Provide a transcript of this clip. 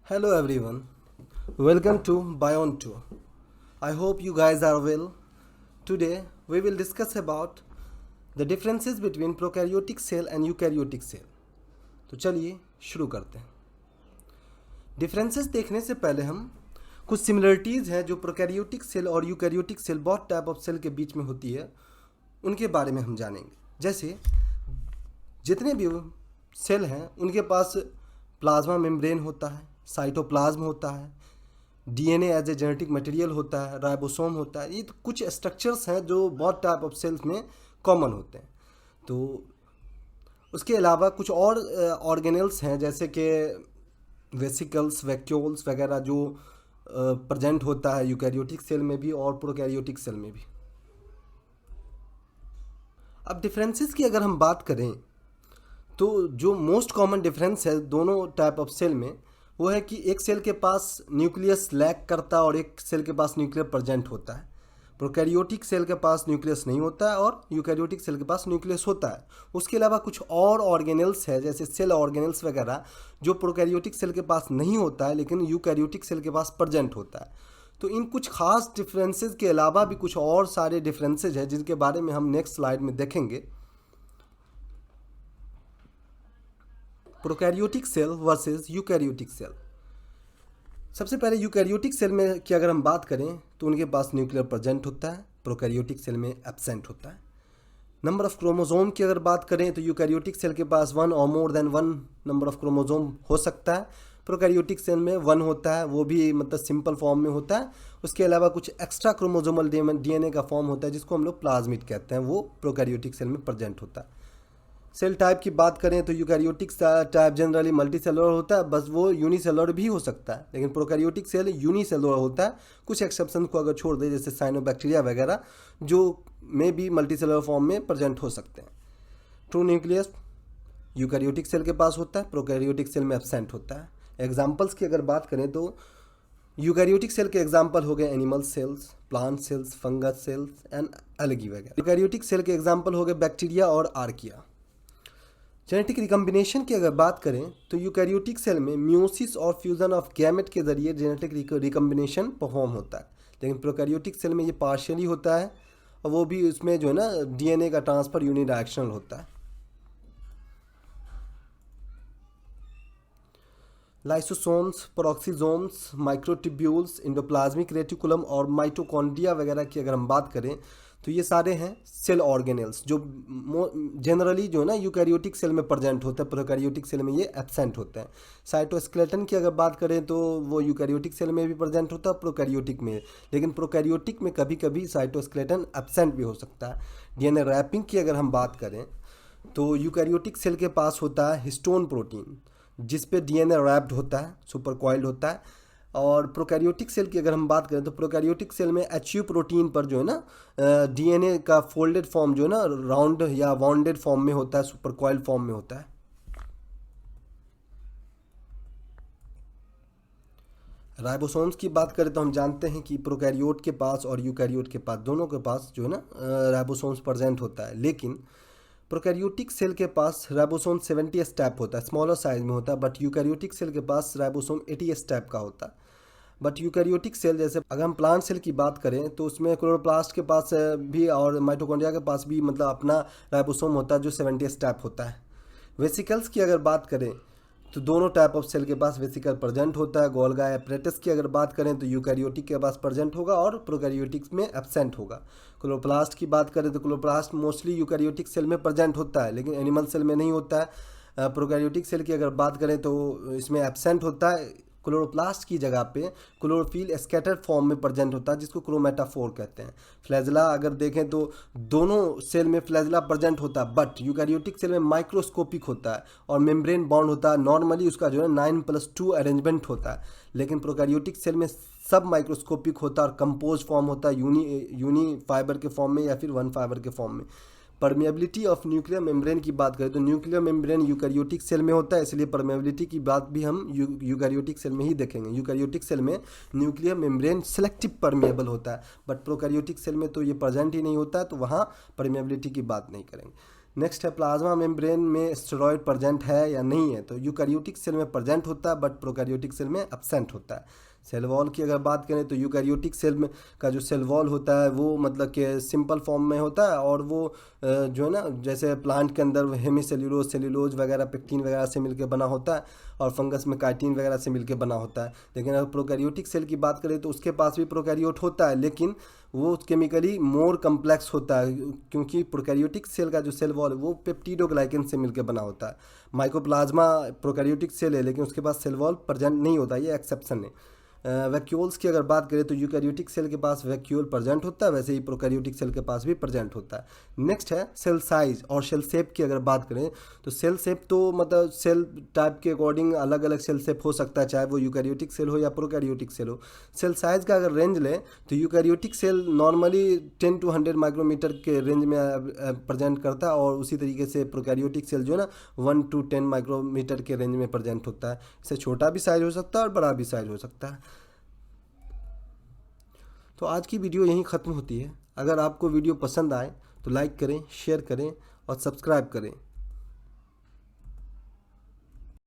Hello everyone, welcome to Bion Tour. I hope you guys are well. Today we will discuss about the differences between prokaryotic cell and eukaryotic cell. तो चलिए शुरू करते हैं. Differences देखने से पहले हम कुछ सिमिलरिटीज़ हैं जो प्रोकैरियोटिक सेल और यूकैरियोटिक सेल बहुत टाइप ऑफ सेल के बीच में होती है उनके बारे में हम जानेंगे. जैसे जितने भी सेल हैं उनके पास प्लाज्मा मेम्ब्रेन होता है, साइटोप्लाज्म होता है, DNA as a genetic material होता है, राइबोसोम होता है. ये तो कुछ स्ट्रक्चर्स हैं जो बहुत टाइप ऑफ सेल्स में कॉमन होते हैं. तो उसके अलावा कुछ और ऑर्गेनल्स हैं जैसे कि वेसिकल्स, वैक्यूल्स वगैरह जो प्रेजेंट होता है यूकैरियोटिक सेल में भी और प्रोकैरियोटिक सेल में भी. अब डिफरेंसेस की अगर हम बात करें तो जो मोस्ट कॉमन डिफरेंस है दोनों टाइप ऑफ सेल में वो है कि एक सेल के पास न्यूक्लियस लैक करता है और एक सेल के पास न्यूक्लियस प्रेजेंट होता है. प्रोकैरियोटिक सेल के पास न्यूक्लियस नहीं होता है और यूकैरियोटिक सेल के पास न्यूक्लियस होता है. उसके अलावा कुछ और ऑर्गेनल्स है जैसे सेल ऑर्गेनल्स वगैरह जो प्रोकैरियोटिक सेल के पास नहीं होता है लेकिन यूकैरियोटिक सेल के पास प्रेजेंट होता है. तो इन कुछ खास डिफरेंसेस के अलावा भी कुछ और सारे डिफरेंसेज हैं जिनके बारे में हम नेक्स्ट स्लाइड में देखेंगे. Prokaryotic cell versus eukaryotic cell. सबसे पहले यूकैरियोटिक सेल में की अगर हम बात करें तो उनके पास न्यूक्लियर प्रेजेंट होता है, प्रोकैरियोटिक सेल में एब्सेंट होता है. नंबर ऑफ क्रोमोसोम की अगर बात करें तो यूकैरियोटिक सेल के पास वन और more than one number of chromosome हो सकता है. प्रोकैरियोटिक सेल में वन होता है, वो भी मतलब सिंपल फॉर्म में होता है. उसके अलावा कुछ एक्स्ट्रा क्रोमोसोमल डीएनए का फॉर्म होता है जिसको हम लोग प्लाज्मिड कहते हैं, वो प्रोकैरियोटिक सेल में प्रेजेंट होता है. सेल टाइप की बात करें तो eukaryotic type generally multi cellular होता है, बस वो यूनिसेलुलर भी हो सकता है, लेकिन प्रोकैरियोटिक सेल यूनिसेलुलर होता है. कुछ एक्सेप्शन को अगर छोड़ दे जैसे साइनोबैक्टीरिया वगैरह जो में भी मल्टी सेलुलर फॉर्म में प्रेजेंट हो सकते हैं. ट्रू न्यूक्लियस यूकैरियोटिक सेल के पास होता है, प्रोकैरियोटिक सेल में एब्सेंट होता है. एग्जाम्पल्स की अगर बात करें तो यूकैरियोटिक सेल के एग्जाम्पल हो गए animal cells, plant cells, fungus cells and algae वगैरह. यूकैरियोटिक सेल के एग्जाम्पल हो गए बैक्टीरिया और आर्किया. जेनेटिक रिकम्बिनेशन की अगर बात करें तो यूकैरियोटिक सेल में म्यूसिस और फ्यूजन ऑफ गैमेट के जरिए जेनेटिक रिकम्बिनेशन परफॉर्म होता है, लेकिन प्रोकैरियोटिक सेल में ये पार्शियली होता है और वो भी उसमें जो है ना डीएनए का ट्रांसफर यूनिडायरेक्शनल होता है. Lysosomes, peroxisomes, microtubules, endoplasmic reticulum और माइटोकॉन्ड्रिया वगैरह की अगर हम बात करें तो ये सारे हैं सेल ऑर्गेनल्स जो जनरली जो है ना यूकैरियोटिक सेल में प्रेजेंट होते हैं, प्रोकैरियोटिक सेल में ये एब्सेंट होते हैं. साइटोस्केलेटन की अगर बात करें तो वो यूकैरियोटिक सेल में भी प्रेजेंट होता है, प्रोकैरियोटिक में, लेकिन प्रोकैरियोटिक में कभी कभी साइटोस्केलेटन एब्सेंट भी हो सकता है. डीएनए रैपिंग की अगर हम बात करें तो यूकैरियोटिक सेल के पास होता है हिस्टोन प्रोटीन जिस पे डीएनए रैप्ड होता है, सुपर कॉइल्ड होता है. और प्रोकैरियोटिक सेल की अगर हम बात करें तो प्रोकैरियोटिक सेल में एचयू प्रोटीन पर जो है ना डीएनए का फोल्डेड फॉर्म जो है ना राउंड या वाउंडेड फॉर्म में होता है, सुपर कॉइल्ड फॉर्म में होता है. राइबोसोम्स की बात करें तो हम जानते हैं कि प्रोकैरियोट के पास और यूकैरियोट के पास दोनों के पास जो है ना राइबोसोम्स प्रेजेंट होता है, लेकिन प्रोकैरियोटिक सेल के पास राइबोसोम 70 स्टेप होता है, स्मॉलर साइज में होता है, बट यूकैरियोटिक सेल के पास राइबोसोम 80 स्टेप का होता है. बट यूकैरियोटिक सेल जैसे अगर हम प्लांट सेल की बात करें तो उसमें क्लोरोप्लास्ट के पास भी और माइटोकॉन्ड्रिया के पास भी मतलब अपना राइबोसोम होता है जो 70 स्टेप होता है. वेसिकल्स की अगर बात करें तो दोनों टाइप ऑफ सेल के पास वेसिकल प्रेजेंट होता है. गोल्गा एपरेटस की अगर बात करें तो यूकैरियोटिक के पास प्रेजेंट होगा और प्रोकैरियोटिक में एब्सेंट होगा. क्लोरोप्लास्ट की बात करें तो क्लोरोप्लास्ट मोस्टली यूकैरियोटिक सेल में प्रेजेंट होता है लेकिन एनिमल सेल में नहीं होता है. प्रोकैरियोटिक सेल की अगर बात करें तो इसमें एब्सेंट होता है. क्लोरोप्लास्ट की जगह पे क्लोरोफिल स्कैटर्ड फॉर्म में प्रेजेंट होता है जिसको क्रोमेटाफोर कहते हैं. फ्लैजिला अगर देखें तो दोनों सेल में फ्लैजिला प्रेजेंट होता है, बट यूकैरियोटिक सेल में माइक्रोस्कोपिक होता है और मेम्ब्रेन बॉन्ड होता है. नॉर्मली उसका जो है 9+2 अरेंजमेंट होता है, लेकिन प्रोकैरियोटिक सेल में सब माइक्रोस्कोपिक होता है और कंपोज फॉर्म होता है यूनी फाइबर के फॉर्म में या फिर वन फाइबर के फॉर्म में. परमेबिलिटी ऑफ न्यूक्लियर मेम्ब्रेन की बात करें तो न्यूक्लियर मेम्ब्रेन यूकैरियोटिक सेल में होता है, इसलिए परमेबिलिटी की बात भी हम यूकैरियोटिक सेल में ही देखेंगे. यूकैरियोटिक सेल में न्यूक्लियर मेम्ब्रेन सेलेक्टिव परमेबल होता है, बट प्रोकैरियोटिक सेल में तो ये प्रेजेंट ही नहीं होता है, तो वहाँ परमेबिलिटी की बात नहीं करेंगे. नेक्स्ट है प्लाज्मा मेम्ब्रेन में स्टेरॉयड प्रेजेंट है या नहीं है। तो यूकैरियोटिक सेल में प्रेजेंट होता है बट प्रोकैरियोटिक सेल में एब्सेंट होता है। सेल वॉल की अगर बात करें तो यूकैरियोटिक सेल में का जो सेल वॉल होता है वो मतलब कि सिंपल फॉर्म में होता है और वो जो है ना जैसे प्लांट के अंदर हेमीसेल्यूलोज सेल्यूलोज वगैरह पेक्टिन वगैरह से मिलकर बना होता है और फंगस में काइटिन वगैरह से मिलकर बना होता है। लेकिन अगर प्रोकैरियोटिक सेल की बात करें तो उसके पास भी प्रोकैरियोट होता है लेकिन वो केमिकली मोर कम्प्लेक्स होता है क्योंकि प्रोकैरियोटिक सेल का जो सेल वॉल है वो पेप्टिडोग्लाइकन से मिलकर बना होता है। माइकोप्लाज्मा प्रोकैरियोटिक सेल है लेकिन उसके पास सेल वॉल प्रेजेंट नहीं होता, ये एक्सेप्शन है। वैक्यूल्स की अगर बात करें तो यूकैरियोटिक सेल के पास वैक्यूल प्रेजेंट होता है, वैसे ही प्रोकैरियोटिक सेल के पास भी प्रेजेंट होता है। नेक्स्ट है सेल साइज और सेल शेप की अगर बात करें तो सेल शेप तो मतलब सेल टाइप के अकॉर्डिंग अलग अलग सेल शेप हो सकता है, चाहे वो यूकैरियोटिक सेल हो या प्रोकैरियोटिक सेल हो। सेल साइज का अगर रेंज लें तो eukaryotic cell normally 10 to 100 micrometre के रेंज में प्रेजेंट करता है और उसी तरीके से प्रोकैरियोटिक सेल जो है ना 1 to 10 माइक्रोमीटर के रेंज में प्रेजेंट होता है। इससे छोटा भी साइज हो सकता है और बड़ा भी साइज हो सकता है। तो आज की वीडियो यहीं ख़त्म होती है। अगर आपको वीडियो पसंद आए तो लाइक करें, शेयर करें और सब्सक्राइब करें।